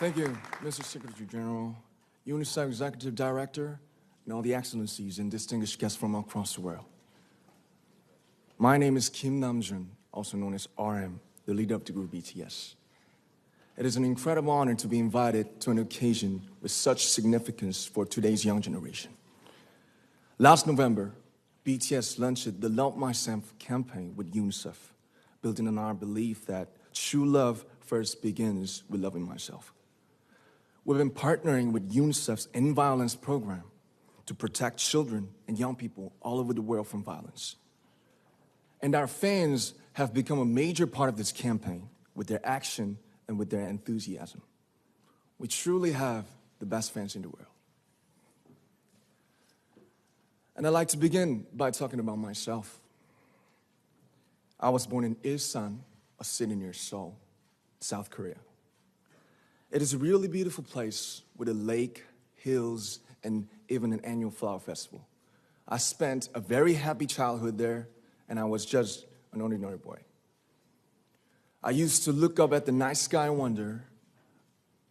Thank you, Mr. Secretary General, UNICEF Executive Director, and all the excellencies and distinguished guests from across the world. My name is Kim Namjoon, also known as RM, the leader of the group BTS. It is an incredible honor to be invited to an occasion with such significance for today's young generation. Last November, BTS launched the Love Myself campaign with UNICEF, building on our belief that true love first begins with loving myself. We've been partnering with UNICEF's End Violence program to protect children and young people all over the world from violence. And our fans have become a major part of this campaign with their action and with their enthusiasm. We truly have the best fans in the world. And I'd like to begin by talking about myself. I was born in Ilsan, a city near Seoul, South Korea. It is a really beautiful place with a lake, hills, and even an annual flower festival. I spent a very happy childhood there, and I was just an ordinary boy. I used to look up at the night sky and wonder,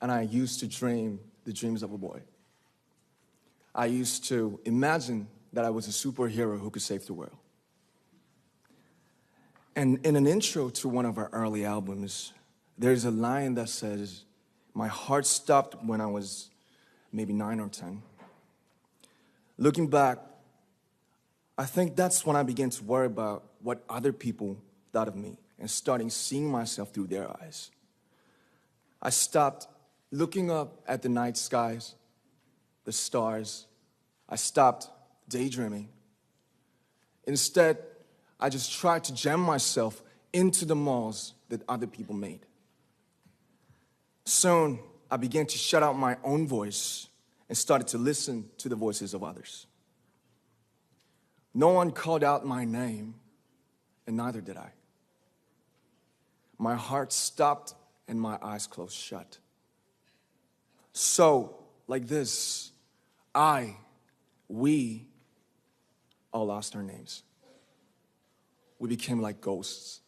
and I used to dream the dreams of a boy. I used to imagine that I was a superhero who could save the world. And in an intro to one of our early albums, there's a line that says, "My heart stopped when I was maybe 9 or 10. Looking back, I think that's when I began to worry about what other people thought of me and starting seeing myself through their eyes. I stopped looking up at the night skies, the stars. I stopped daydreaming. Instead, I just tried to jam myself into the malls that other people made. Soon, I began to shut out my own voice and started to listen to the voices of others. No one called out my name, and neither did I. My heart stopped and my eyes closed shut. So, like this, we all lost our names. We became like ghosts.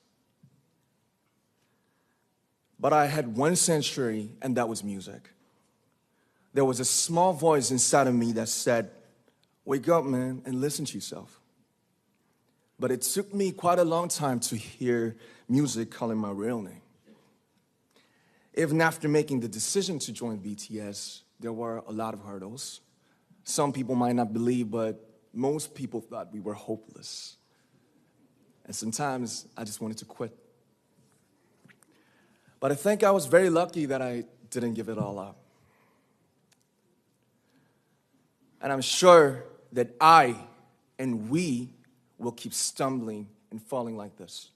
But I had one sanctuary, and that was music. There was a small voice inside of me that said, "Wake up, man, and listen to yourself." But it took me quite a long time to hear music calling my real name. Even after making the decision to join BTS, there were a lot of hurdles. Some people might not believe, but most people thought we were hopeless. And sometimes I just wanted to quit. But I think I was very lucky that I didn't give it all up. And I'm sure that I and we will keep stumbling and falling like this.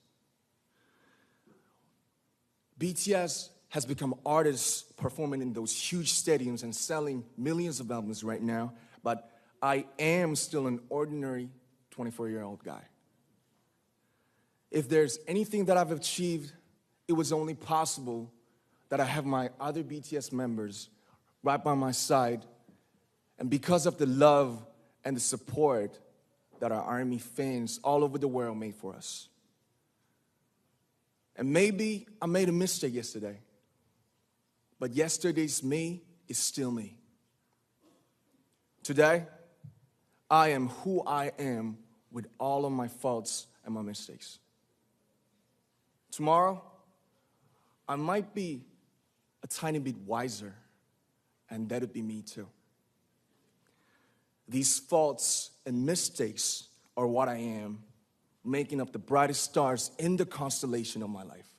BTS has become artists performing in those huge stadiums and selling millions of albums right now, but I am still an ordinary 24-year-old guy. If there's anything that I've achieved, it was only possible that I have my other BTS members right by my side, and because of the love and the support that our ARMY fans all over the world made for us. And maybe I made a mistake yesterday, but yesterday's me is still me. Today, I am who I am with all of my faults and my mistakes. Tomorrow, I might be a tiny bit wiser, and that'd be me too. These faults and mistakes are what I am, making up the brightest stars in the constellation of my life.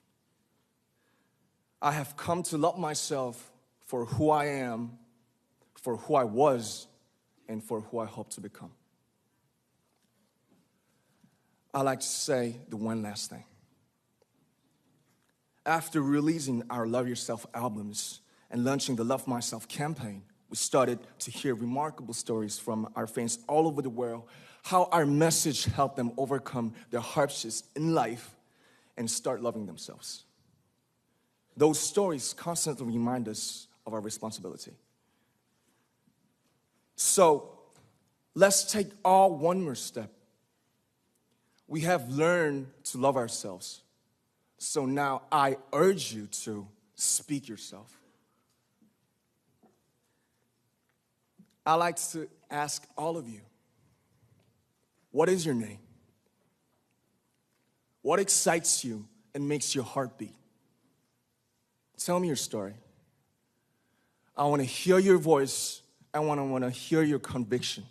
I have come to love myself for who I am, for who I was, and for who I hope to become. I like to say the one last thing. After releasing our Love Yourself albums and launching the Love Myself campaign, we started to hear remarkable stories from our fans all over the world, how our message helped them overcome their hardships in life and start loving themselves. Those stories constantly remind us of our responsibility. So, let's take all one more step. We have learned to love ourselves. So now I urge you to speak yourself. I like to ask all of you, what is your name? What excites you and makes your heart beat? Tell me your story. I want to hear your voice. I want to hear your conviction.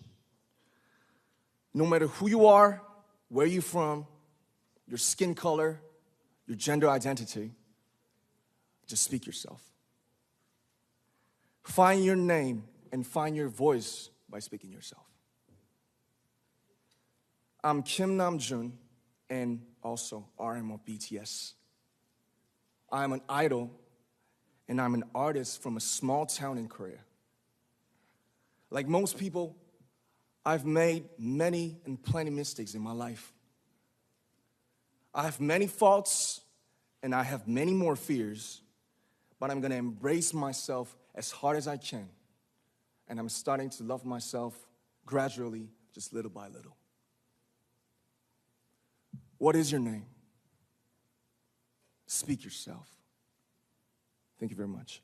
No matter who you are, where you're from, your skin color, your gender identity, just speak yourself. Find your name and find your voice by speaking yourself. I'm Kim Namjoon and also RM of BTS. I'm an idol and I'm an artist from a small town in Korea. Like most people, I've made many and plenty mistakes in my life. I have many faults and I have many more fears, but I'm gonna embrace myself as hard as I can. And I'm starting to love myself gradually, just little by little. What is your name? Speak yourself. Thank you very much.